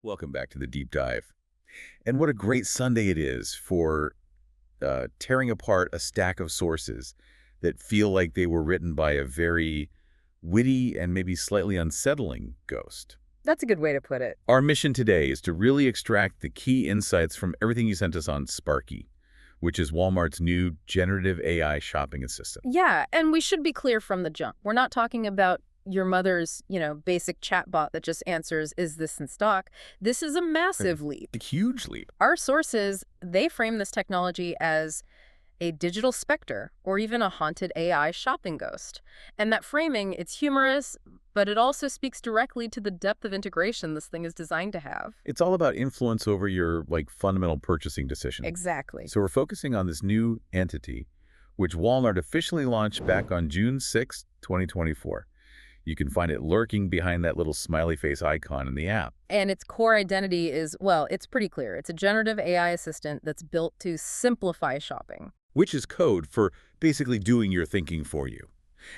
Welcome back to the deep dive. And what a great Sunday it is for tearing apart a stack of sources that feel like they were written by a very witty and maybe slightly unsettling ghost. That's a good way to put it. Our mission today is to really extract the key insights from everything you sent us on Sparky, which is Walmart's new generative AI shopping assistant. Yeah, and we should be clear from the jump. We're not talking about your mother's, basic chatbot that just answers, is this in stock? This is a massive leap. A huge leap. Our sources, they frame this technology as a digital specter or even a haunted AI shopping ghost. And that framing, it's humorous, but it also speaks directly to the depth of integration this thing is designed to have. It's all about influence over your fundamental purchasing decision. Exactly. So we're focusing on this new entity, which Walmart officially launched back on June 6, 2024. You can find it lurking behind that little smiley face icon in the app. And its core identity is, well, it's pretty clear. It's a generative AI assistant that's built to simplify shopping. Which is code for basically doing your thinking for you.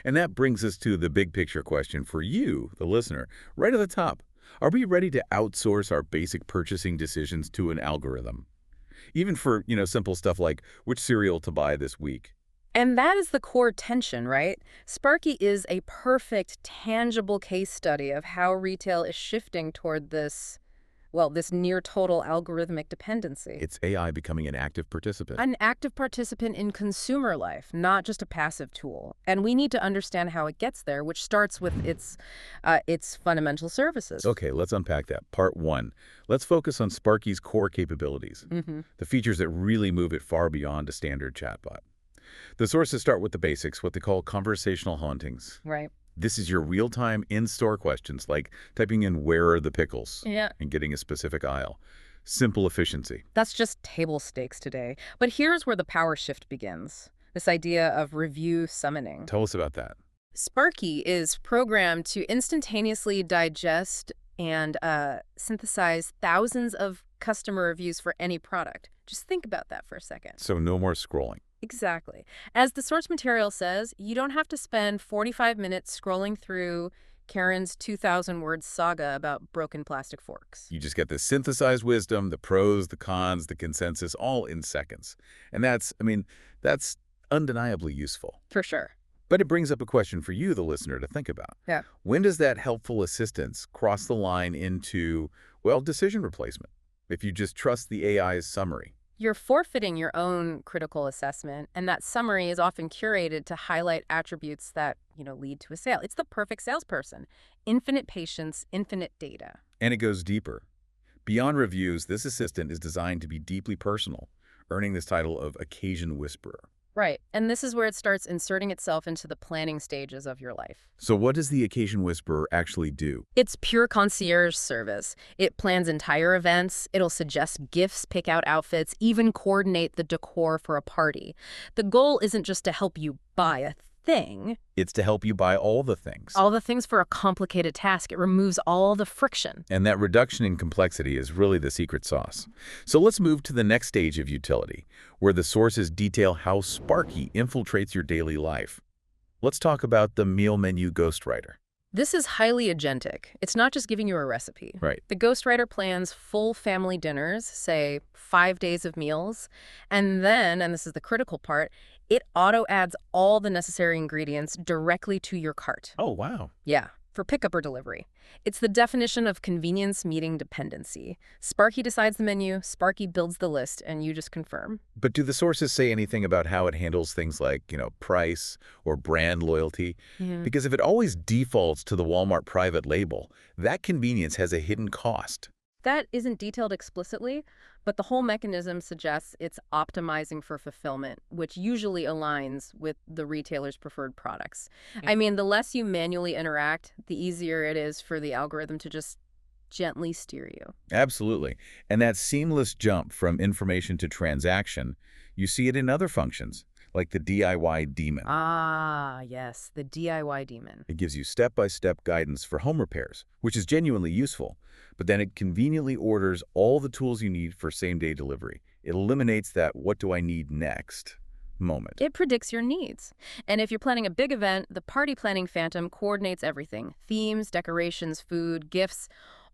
And that brings us to the big picture question for you, the listener, right at the top. Are we ready to outsource our basic purchasing decisions to an algorithm? Even for, simple stuff like which cereal to buy this week. And that is the core tension, right? Sparky is a perfect, tangible case study of how retail is shifting toward this near-total algorithmic dependency. It's AI becoming an active participant. An active participant in consumer life, not just a passive tool. And we need to understand how it gets there, which starts with its fundamental services. Okay, let's unpack that. Part one. Let's focus on Sparky's core capabilities, the features that really move it far beyond a standard chatbot. The sources start with the basics, what they call conversational hauntings. Right. This is your real-time in-store questions, like typing in "where are the pickles?" Yeah. and getting a specific aisle. Simple efficiency. That's just table stakes today. But here's where the power shift begins. This idea of review summoning. Tell us about that. Sparky is programmed to instantaneously digest and synthesize thousands of customer reviews for any product. Just think about that for a second. So no more scrolling. Exactly. As the source material says, you don't have to spend 45 minutes scrolling through Karen's 2,000-word saga about broken plastic forks. You just get the synthesized wisdom, the pros, the cons, the consensus, all in seconds. And that's undeniably useful. For sure. But it brings up a question for you, the listener, to think about. Yeah. When does that helpful assistance cross the line into, decision replacement? If you just trust the AI's summary. You're forfeiting your own critical assessment, and that summary is often curated to highlight attributes that, lead to a sale. It's the perfect salesperson. Infinite patience, infinite data. And it goes deeper. Beyond reviews, this assistant is designed to be deeply personal, earning this title of occasion whisperer. Right, and this is where it starts inserting itself into the planning stages of your life. So what does the occasion whisperer actually do? It's pure concierge service. It plans entire events, it'll suggest gifts, pick out outfits, even coordinate the decor for a party. The goal isn't just to help you buy a thing. It's to help you buy all the things. All the things for a complicated task. It removes all the friction. And that reduction in complexity is really the secret sauce. So let's move to the next stage of utility, where the sources detail how Sparky infiltrates your daily life. Let's talk about the meal menu ghostwriter. This is highly agentic. It's not just giving you a recipe. Right. The ghostwriter plans full family dinners, say 5 days of meals, and then, and this is the critical part, it auto-adds all the necessary ingredients directly to your cart. Oh, wow. Yeah, for pickup or delivery. It's the definition of convenience meeting dependency. Sparky decides the menu, Sparky builds the list, and you just confirm. But do the sources say anything about how it handles things like, price or brand loyalty? Yeah. Because if it always defaults to the Walmart private label, that convenience has a hidden cost. That isn't detailed explicitly, but the whole mechanism suggests it's optimizing for fulfillment, which usually aligns with the retailer's preferred products. I mean, the less you manually interact, the easier it is for the algorithm to just gently steer you. Absolutely. And that seamless jump from information to transaction, you see it in other functions, like the DIY demon. Ah, yes, the DIY demon. It gives you step-by-step guidance for home repairs, which is genuinely useful. But then it conveniently orders all the tools you need for same-day delivery. It eliminates that "what do I need next" moment. It predicts your needs. And if you're planning a big event, the party planning phantom coordinates everything. Themes, decorations, food, gifts,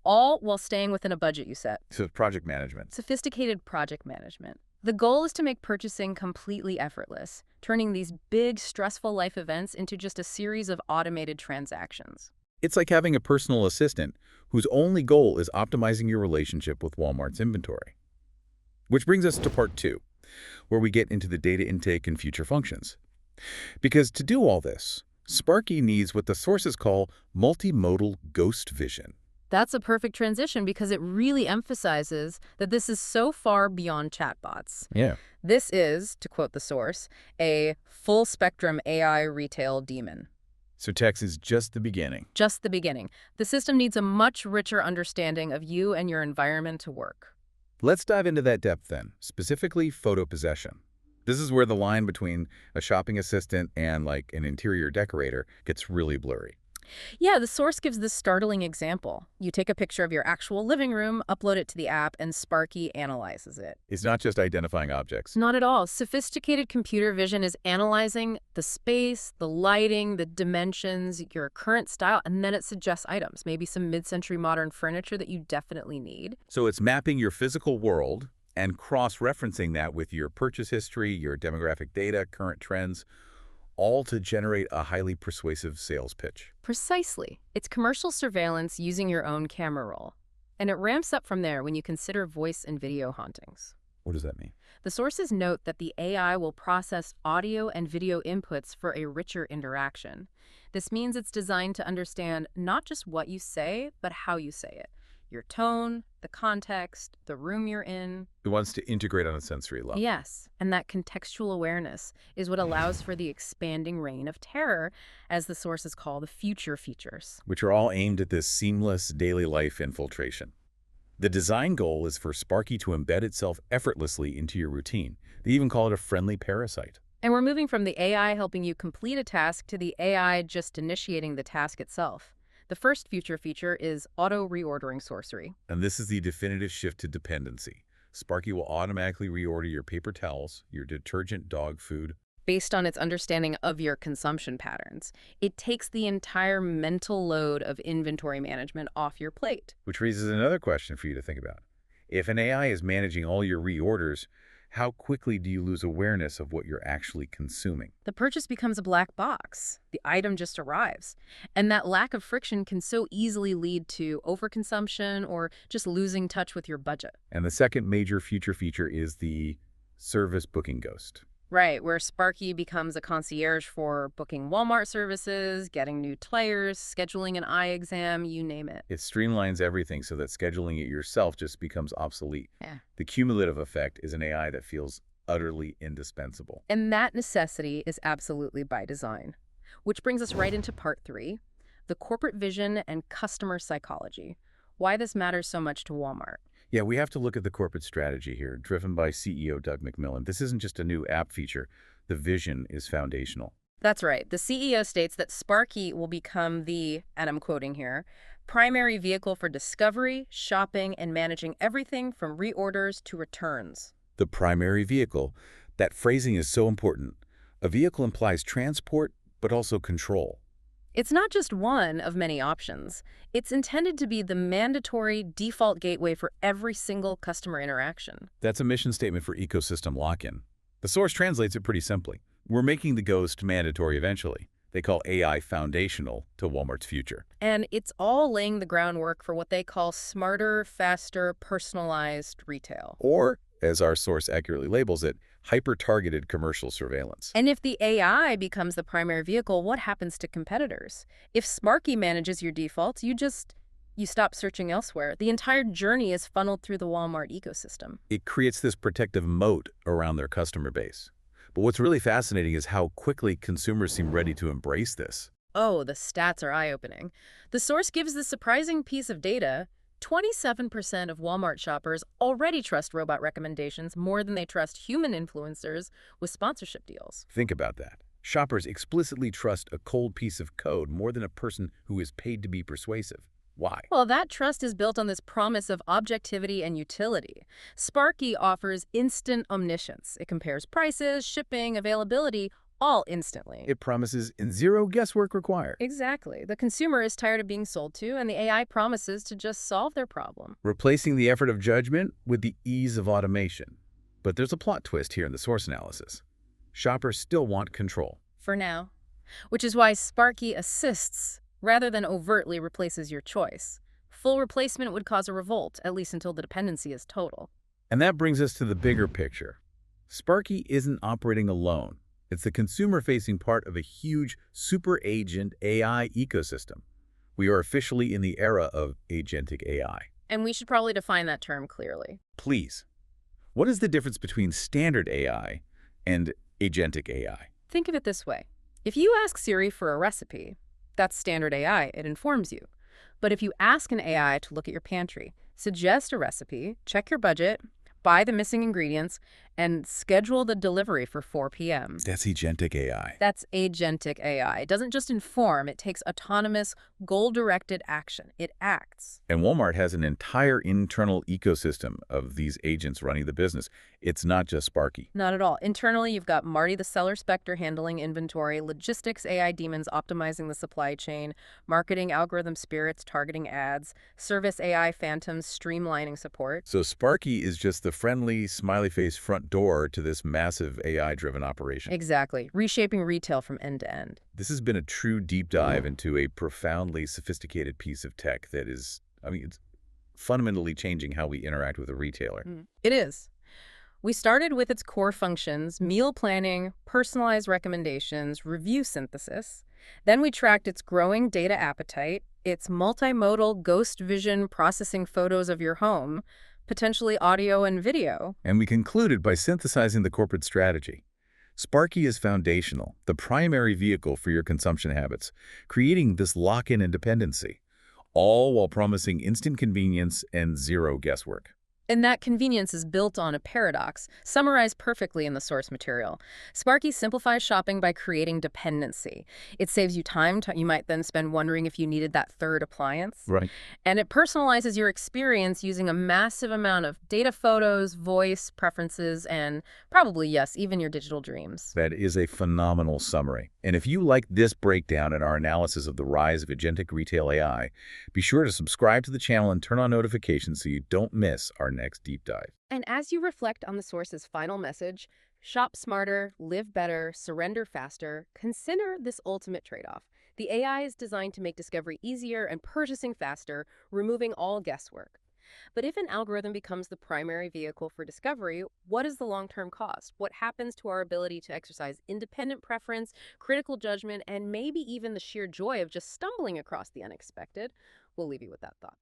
all while staying within a budget you set. So project management. Sophisticated project management. The goal is to make purchasing completely effortless, turning these big, stressful life events into just a series of automated transactions. It's like having a personal assistant whose only goal is optimizing your relationship with Walmart's inventory. Which brings us to part 2, where we get into the data intake and future functions. Because to do all this, Sparky needs what the sources call multimodal ghost vision. That's a perfect transition because it really emphasizes that this is so far beyond chatbots. Yeah. This is, to quote the source, a full-spectrum AI retail demon. So text is just the beginning. Just the beginning. The system needs a much richer understanding of you and your environment to work. Let's dive into that depth then, specifically photo possession. This is where the line between a shopping assistant and like an interior decorator gets really blurry. Yeah, the source gives this startling example. You take a picture of your actual living room, upload it to the app, and Sparky analyzes it. It's not just identifying objects. Not at all. Sophisticated computer vision is analyzing the space, the lighting, the dimensions, your current style, and then it suggests items, maybe some mid-century modern furniture that you definitely need. So it's mapping your physical world and cross-referencing that with your purchase history, your demographic data, current trends, all to generate a highly persuasive sales pitch. Precisely. It's commercial surveillance using your own camera roll. And it ramps up from there when you consider voice and video hauntings. What does that mean? The sources note that the AI will process audio and video inputs for a richer interaction. This means it's designed to understand not just what you say, but how you say it. Your tone, the context, the room you're in. It wants to integrate on a sensory level. Yes, and that contextual awareness is what allows for the expanding reign of terror, as the sources call the future features. Which are all aimed at this seamless daily life infiltration. The design goal is for Sparky to embed itself effortlessly into your routine. They even call it a friendly parasite. And we're moving from the AI helping you complete a task to the AI just initiating the task itself. The first future feature is auto-reordering sorcery. And this is the definitive shift to dependency. Sparky will automatically reorder your paper towels, your detergent, dog food. Based on its understanding of your consumption patterns, it takes the entire mental load of inventory management off your plate. Which raises another question for you to think about. If an AI is managing all your reorders, how quickly do you lose awareness of what you're actually consuming? The purchase becomes a black box. The item just arrives. And that lack of friction can so easily lead to overconsumption or just losing touch with your budget. And the second major future feature is the service booking ghost. Right, where Sparky becomes a concierge for booking Walmart services, getting new tires, scheduling an eye exam, you name it. It streamlines everything so that scheduling it yourself just becomes obsolete. Yeah. The cumulative effect is an AI that feels utterly indispensable. And that necessity is absolutely by design. Which brings us right into part 3, the corporate vision and customer psychology. Why this matters so much to Walmart. Yeah, we have to look at the corporate strategy here, driven by CEO Doug McMillon. This isn't just a new app feature. The vision is foundational. That's right. The CEO states that Sparky will become the, and I'm quoting here, primary vehicle for discovery, shopping, and managing everything from reorders to returns. The primary vehicle. That phrasing is so important. A vehicle implies transport, but also control. It's not just one of many options. It's intended to be the mandatory default gateway for every single customer interaction. That's a mission statement for ecosystem lock-in. The source translates it pretty simply. We're making the ghost mandatory eventually. They call AI foundational to Walmart's future. And it's all laying the groundwork for what they call smarter, faster, personalized retail. Or, as our source accurately labels it, hyper-targeted commercial surveillance. And if the AI becomes the primary vehicle, what happens to competitors? If Sparky manages your defaults, you stop searching elsewhere. The entire journey is funneled through the Walmart ecosystem. It creates this protective moat around their customer base. But what's really fascinating is how quickly consumers seem ready to embrace this. Oh, the stats are eye-opening. The source gives this surprising piece of data. 27% of Walmart shoppers already trust robot recommendations more than they trust human influencers with sponsorship deals. Think about that. Shoppers explicitly trust a cold piece of code more than a person who is paid to be persuasive. Why? Well, that trust is built on this promise of objectivity and utility. Sparky offers instant omniscience. It compares prices, shipping, availability, all instantly. It promises and zero guesswork required, Exactly. The consumer is tired of being sold to, and the AI promises to just solve their problem. replacing the effort of judgment with the ease of automation. But there's a plot twist here in the source analysis. Shoppers still want control. For now. Which is why Sparky assists rather than overtly replaces your choice. Full replacement would cause a revolt, at least until the dependency is total. And that brings us to the bigger picture. Sparky isn't operating alone. It's the consumer-facing part of a huge super agent AI ecosystem. We are officially in the era of agentic AI. And we should probably define that term clearly. Please, what is the difference between standard AI and agentic AI? Think of it this way. If you ask Siri for a recipe, that's standard AI, it informs you. But if you ask an AI to look at your pantry, suggest a recipe, check your budget, buy the missing ingredients, and schedule the delivery for 4 p.m. That's agentic AI. That's agentic AI. It doesn't just inform, it takes autonomous, goal-directed action. It acts. And Walmart has an entire internal ecosystem of these agents running the business. It's not just Sparky. Not at all. Internally, you've got Marty the seller specter handling inventory, logistics AI demons optimizing the supply chain, marketing algorithm spirits targeting ads, service AI phantoms streamlining support. So Sparky is just the friendly, smiley-face front door to this massive AI-driven operation. Exactly. Reshaping retail from end to end. This has been a true deep dive into a profoundly sophisticated piece of tech that is, it's fundamentally changing how we interact with a retailer. It is. We started with its core functions, meal planning, personalized recommendations, review synthesis. Then we tracked its growing data appetite, its multimodal ghost vision processing photos of your home, potentially audio and video. And we concluded by synthesizing the corporate strategy. Sparky is foundational, the primary vehicle for your consumption habits, creating this lock-in and dependency, all while promising instant convenience and zero guesswork. And that convenience is built on a paradox, summarized perfectly in the source material. Sparky simplifies shopping by creating dependency. It saves you time you might then spend wondering if you needed that third appliance. Right. And it personalizes your experience using a massive amount of data, photos, voice, preferences, and probably, yes, even your digital dreams. That is a phenomenal summary. And if you like this breakdown and our analysis of the rise of agentic retail AI, be sure to subscribe to the channel and turn on notifications so you don't miss our next deep dive. And as you reflect on the source's final message, shop smarter, live better, surrender faster, consider this ultimate trade-off. The AI is designed to make discovery easier and purchasing faster, removing all guesswork. But if an algorithm becomes the primary vehicle for discovery, what is the long-term cost? What happens to our ability to exercise independent preference, critical judgment, and maybe even the sheer joy of just stumbling across the unexpected? We'll leave you with that thought.